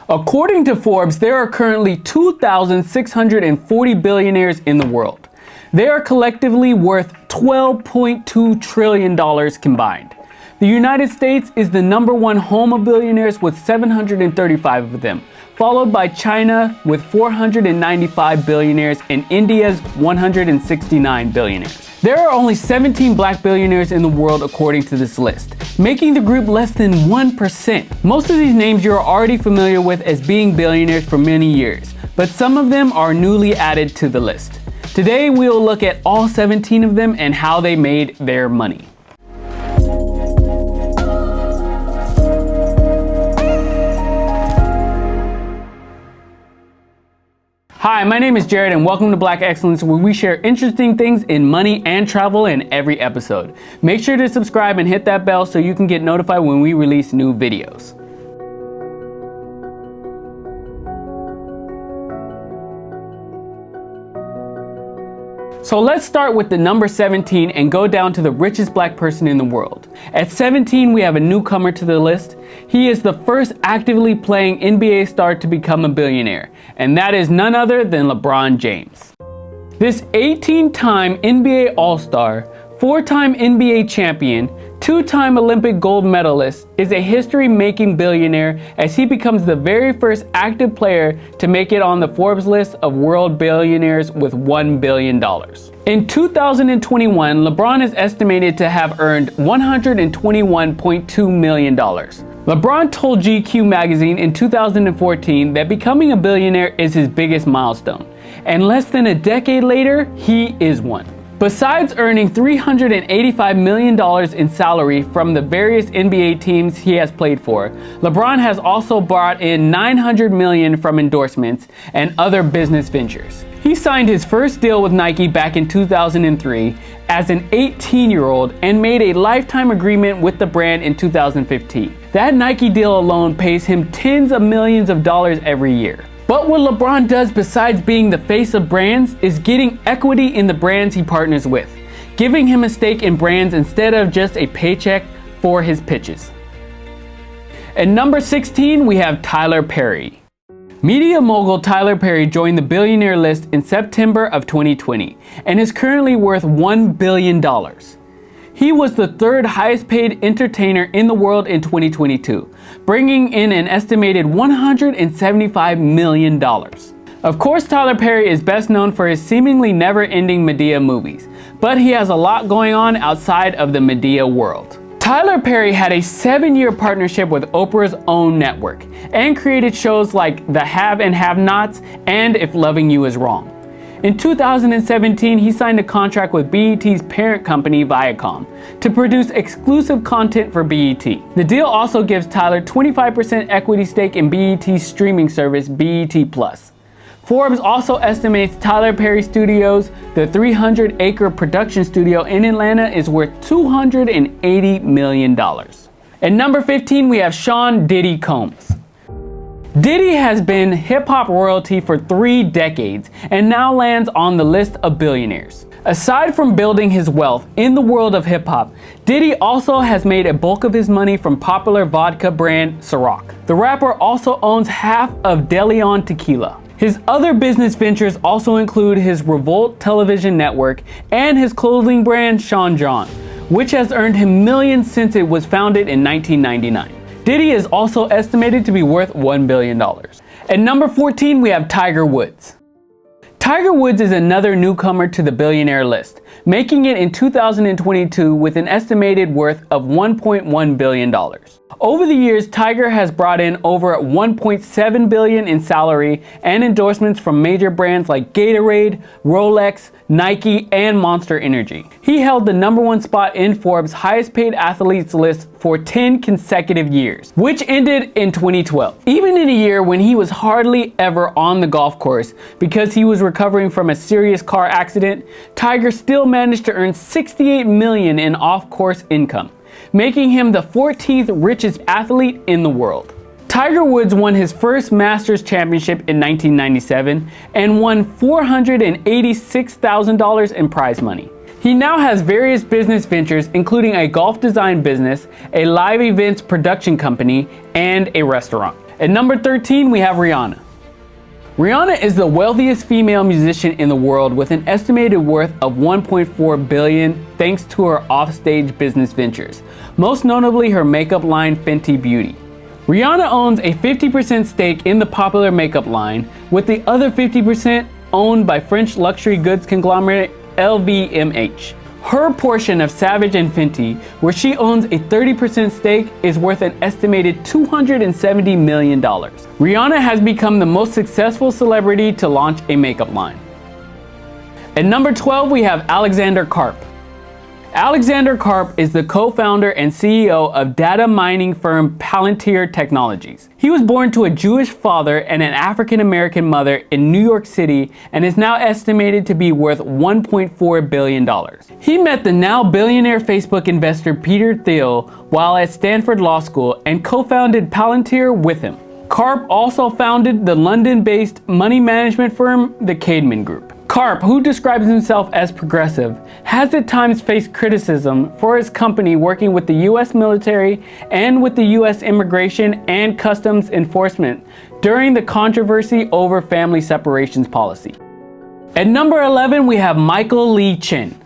According to Forbes, there are currently 2,640 billionaires in the world. They are collectively worth $12.2 trillion combined. The United States is the #1 home of billionaires with 735 of them, followed by China with 495 billionaires and India's 169 billionaires. There are only 17 black billionaires in the world according to this list, making the group less than 1%. Most of these names you're already familiar with as being billionaires for many years, but some of them are newly added to the list. Today we'll look at all 17 of them and how they made their money. Hi, my name is Jared and welcome to Black Excellence, where we share interesting things in money and travel in every episode. Make sure to subscribe and hit that bell so you can get notified when we release new videos. So let's start with the number 17 and go down to the richest black person in the world. At 17, we have a newcomer to the list. He is the first actively playing NBA star to become a billionaire, and that is none other than LeBron James. This 18-time NBA All-Star, 4-time NBA champion, 2-time Olympic gold medalist is a history-making billionaire as he becomes the very first active player to make it on the Forbes list of world billionaires with $1 billion. In 2021, LeBron is estimated to have earned $121.2 million. LeBron told GQ magazine in 2014 that becoming a billionaire is his biggest milestone, and less than a decade later, he is one. Besides earning $385 million in salary from the various NBA teams he has played for, LeBron has also brought in $900 million from endorsements and other business ventures. He signed his first deal with Nike back in 2003 as an 18-year-old and made a lifetime agreement with the brand in 2015. That Nike deal alone pays him tens of millions of dollars every year. But what LeBron does besides being the face of brands is getting equity in the brands he partners with, giving him a stake in brands instead of just a paycheck for his pitches. At number 16, we have Tyler Perry. Media mogul Tyler Perry joined the billionaire list in September of 2020 and is currently worth $1 billion. He was the third highest paid entertainer in the world in 2022, bringing in an estimated $175 million. Of course, Tyler Perry is best known for his seemingly never-ending Madea movies, but he has a lot going on outside of the Madea world. Tyler Perry had a 7-year partnership with Oprah's own network and created shows like The Have and Have-Nots and If Loving You Is Wrong. In 2017, he signed a contract with BET's parent company, Viacom, to produce exclusive content for BET. The deal also gives Tyler 25% equity stake in BET's streaming service, BET+. Forbes also estimates Tyler Perry Studios, the 300-acre production studio in Atlanta, is worth $280 million. At number 15, we have Sean Diddy Combs. Diddy has been hip-hop royalty for 3 decades and now lands on the list of billionaires. Aside from building his wealth in the world of hip-hop, Diddy also has made a bulk of his money from popular vodka brand Ciroc. The rapper also owns half of DeLeon Tequila. His other business ventures also include his Revolt television network and his clothing brand Sean John, which has earned him millions since it was founded in 1999. Diddy is also estimated to be worth $1 billion. At number 14, we have Tiger Woods. Tiger Woods is another newcomer to the billionaire list, making it in 2022 with an estimated worth of $1.1 billion. Over the years, Tiger has brought in over $1.7 billion in salary and endorsements from major brands like Gatorade, Rolex, Nike, and Monster Energy. He held the #1 spot in Forbes' highest paid athletes list for 10 consecutive years, which ended in 2012. Even in a year when he was hardly ever on the golf course because he was recovering from a serious car accident, Tiger still managed to earn $68 million in off-course income, making him the 14th richest athlete in the world. Tiger Woods won his first Masters championship in 1997 and won $486,000 in prize money. He now has various business ventures, including a golf design business, a live events production company, and a restaurant. At number 13, we have Rihanna. Rihanna is the wealthiest female musician in the world with an estimated worth of $1.4 billion thanks to her offstage business ventures, most notably her makeup line Fenty Beauty. Rihanna owns a 50% stake in the popular makeup line, with the other 50% owned by French luxury goods conglomerate LVMH. Her portion of Savage and Fenty, where she owns a 30% stake, is worth an estimated $270 million. Rihanna has become the most successful celebrity to launch a makeup line. At number 12, we have Alexander Carp. Alexander Carp is the co-founder and CEO of data mining firm Palantir Technologies. He was born to a Jewish father and an African-American mother in New York City and is now estimated to be worth $1.4 billion. He met the now billionaire Facebook investor Peter Thiel while at Stanford Law School and co-founded Palantir with him. Carp also founded the London-based money management firm, the Cademan Group. Carp, who describes himself as progressive, has at times faced criticism for his company working with the US military and with the US Immigration and Customs Enforcement during the controversy over family separations policy. At number 11, we have Michael Lee Chin.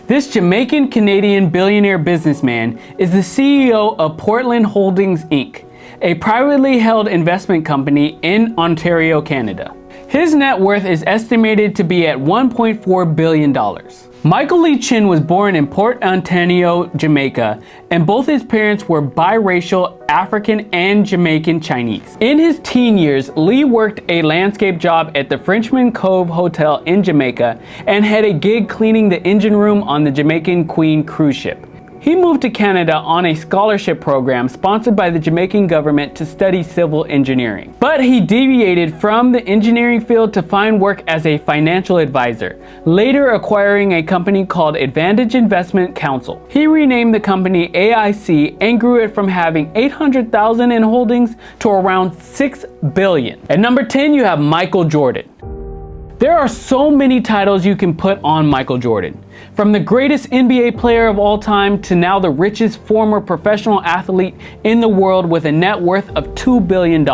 This Jamaican-Canadian billionaire businessman is the CEO of Portland Holdings Inc., a privately held investment company in Ontario, Canada. His net worth is estimated to be at $1.4 billion. Michael Lee Chin was born in Port Antonio, Jamaica, and both his parents were biracial African and Jamaican Chinese. In his teen years, Lee worked a landscape job at the Frenchman Cove Hotel in Jamaica and had a gig cleaning the engine room on the Jamaican Queen cruise ship. He moved to Canada on a scholarship program sponsored by the Jamaican government to study civil engineering. But he deviated from the engineering field to find work as a financial advisor, later acquiring a company called Advantage Investment Counsel. He renamed the company AIC and grew it from having 800,000 in holdings to around 6 billion. At number 10, you have Michael Jordan. There are so many titles you can put on Michael Jordan. From the greatest NBA player of all time to now the richest former professional athlete in the world with a net worth of $2 billion.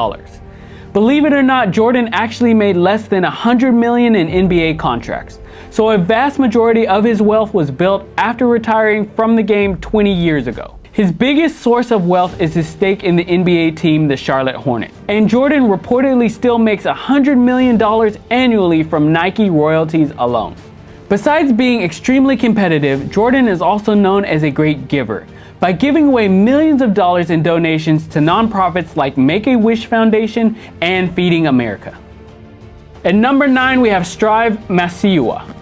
Believe it or not, Jordan actually made less than $100 million in NBA contracts. So a vast majority of his wealth was built after retiring from the game 20 years ago. His biggest source of wealth is his stake in the NBA team, the Charlotte Hornets. And Jordan reportedly still makes $100 million annually from Nike royalties alone. Besides being extremely competitive, Jordan is also known as a great giver by giving away millions of dollars in donations to nonprofits like Make-A-Wish Foundation and Feeding America. At number 9, we have Strive Masiyiwa.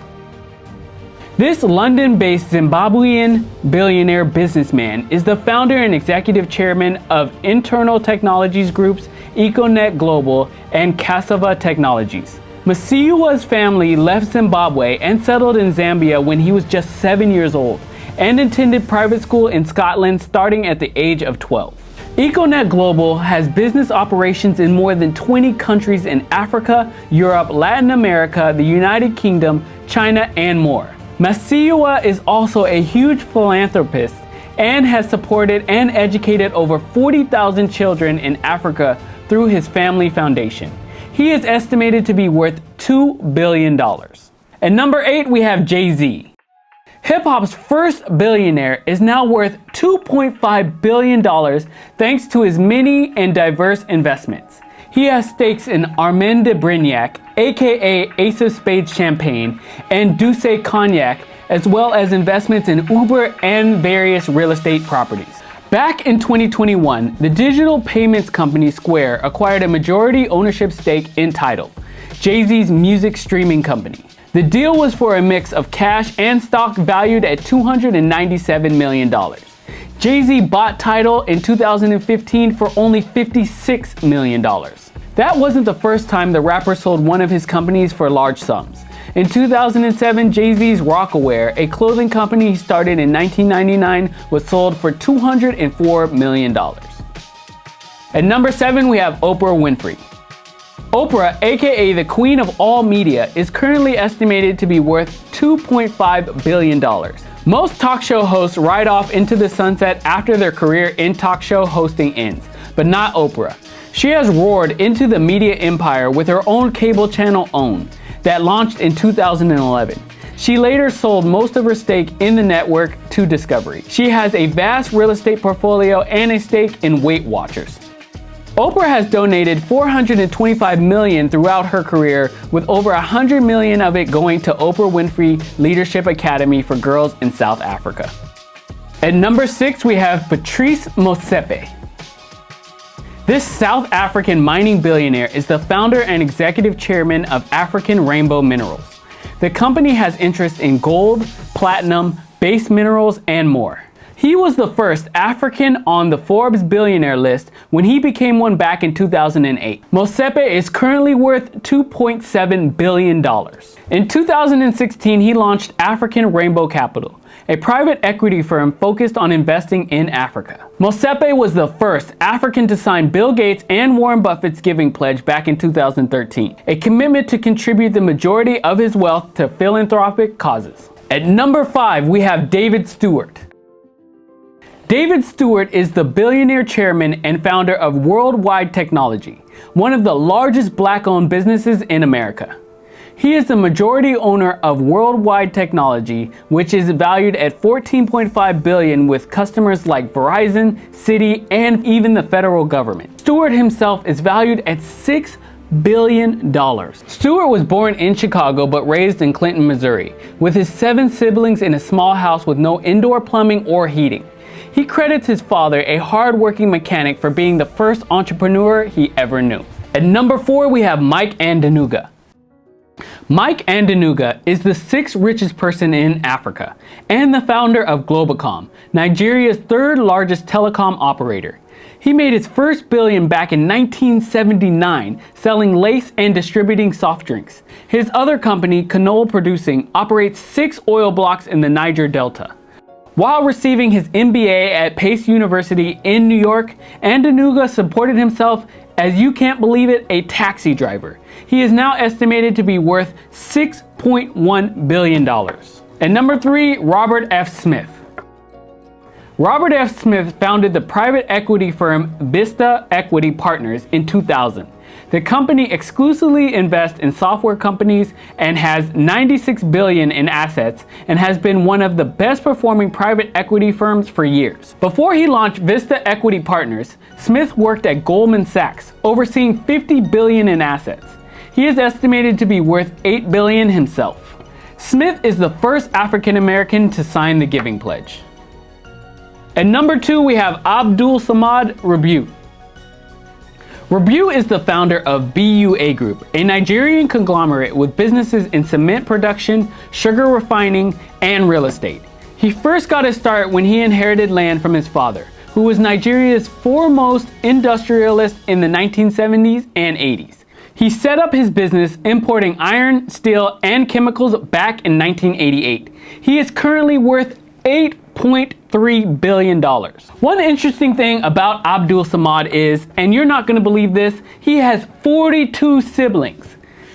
This London-based Zimbabwean billionaire businessman is the founder and executive chairman of internal technologies groups Econet Global and Cassava Technologies. Masiyiwa's family left Zimbabwe and settled in Zambia when he was just 7 years old and attended private school in Scotland starting at the age of 12. Econet Global has business operations in more than 20 countries in Africa, Europe, Latin America, the United Kingdom, China, and more. Masiyiwa is also a huge philanthropist and has supported and educated over 40,000 children in Africa through his family foundation. He is estimated to be worth $2 billion. At number 8, we have JayZ. Hip-hop's first billionaire is now worth $2.5 billion thanks to his many and diverse investments. He has stakes in Armand de Brignac, aka Ace of Spades Champagne, and Douce Cognac, as well as investments in Uber and various real estate properties. Back in 2021, the digital payments company Square acquired a majority ownership stake in Tidal, JayZ's music streaming company. The deal was for a mix of cash and stock valued at $297 million. JayZ bought Tidal in 2015 for only $56 million. That wasn't the first time the rapper sold one of his companies for large sums. In 2007, JayZ's Rockaware, a clothing company he started in 1999, was sold for $204 million. At number 7, we have Oprah Winfrey. Oprah, aka the queen of all media, is currently estimated to be worth $2.5 billion. Most talk show hosts ride off into the sunset after their career in talk show hosting ends, but not Oprah. She has roared into the media empire with her own cable channel OWN that launched in 2011. She later sold most of her stake in the network to Discovery. She has a vast real estate portfolio and a stake in Weight Watchers. Oprah has donated $425 million throughout her career, with over $100 million of it going to Oprah Winfrey Leadership Academy for Girls in South Africa. At number 6, we have Patrice Motsepe. This South African mining billionaire is the founder and executive chairman of African Rainbow Minerals. The company has interest in gold, platinum, base minerals, and more. He was the first African on the Forbes billionaire list when he became one back in 2008. Motsepe is currently worth $2.7 billion. In 2016, he launched African Rainbow Capital, a private equity firm focused on investing in Africa. Motsepe was the first African to sign Bill Gates and Warren Buffett's giving pledge back in 2013, a commitment to contribute the majority of his wealth to philanthropic causes. At number 5, we have David Stewart. David Stewart is the billionaire chairman and founder of Worldwide Technology, one of the largest black-owned businesses in America. He is the majority owner of Worldwide Technology, which is valued at $14.5 billion with customers like Verizon, Citi, and even the federal government. Stewart himself is valued at $6 billion. Stewart was born in Chicago but raised in Clinton, Missouri, with his 7 siblings in a small house with no indoor plumbing or heating. He credits his father, a hard-working mechanic, for being the first entrepreneur he ever knew. At number 4, we have Mike Adenuga. Mike Adenuga is the 6th richest person in Africa and the founder of Globacom, Nigeria's 3rd largest telecom operator. He made his first billion back in 1979 selling lace and distributing soft drinks. His other company, Canola Producing, operates 6 oil blocks in the Niger Delta. While receiving his MBA at Pace University in New York, Adenuga supported himself as, you can't believe it, a taxi driver. He is now estimated to be worth $6.1 billion. At number 3, Robert F. Smith. Robert F. Smith founded the private equity firm Vista Equity Partners in 2000. The company exclusively invests in software companies and has $96 billion in assets and has been one of the best performing private equity firms for years. Before he launched Vista Equity Partners, Smith worked at Goldman Sachs, overseeing $50 billion in assets. He is estimated to be worth $8 billion himself. Smith is the first African American to sign the Giving Pledge. At number 2, we have Abdul Rabiu. Rabiu is the founder of BUA Group, a Nigerian conglomerate with businesses in cement production, sugar refining, and real estate. He first got his start when he inherited land from his father, who was Nigeria's foremost industrialist in the 1970s and 80s. He set up his business importing iron, steel, and chemicals back in 1988. He is currently worth $8.3 billion. One interesting thing about Abdul Samad is, and you're not going to believe this, he has 42 siblings.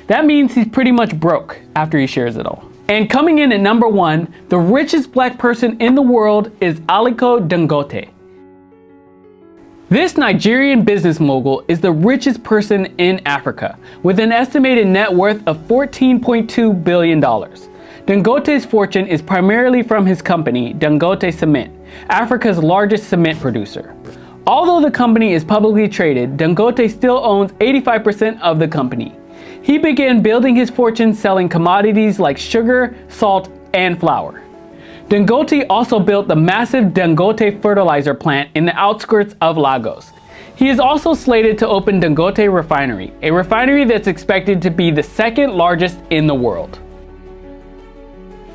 That means he's pretty much broke after he shares it all. And coming in at number 1, the richest black person in the world is Aliko Dangote. This Nigerian business mogul is the richest person in Africa, with an estimated net worth of $14.2 billion. Dangote's fortune is primarily from his company, Dangote Cement, Africa's largest cement producer. Although the company is publicly traded, Dangote still owns 85% of the company. He began building his fortune selling commodities like sugar, salt, and flour. Dangote also built the massive Dangote fertilizer plant in the outskirts of Lagos. He is also slated to open Dangote Refinery, a refinery that's expected to be the 2nd largest in the world.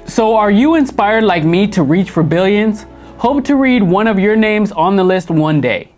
So are you inspired like me to reach for billions? Hope to read one of your names on the list one day.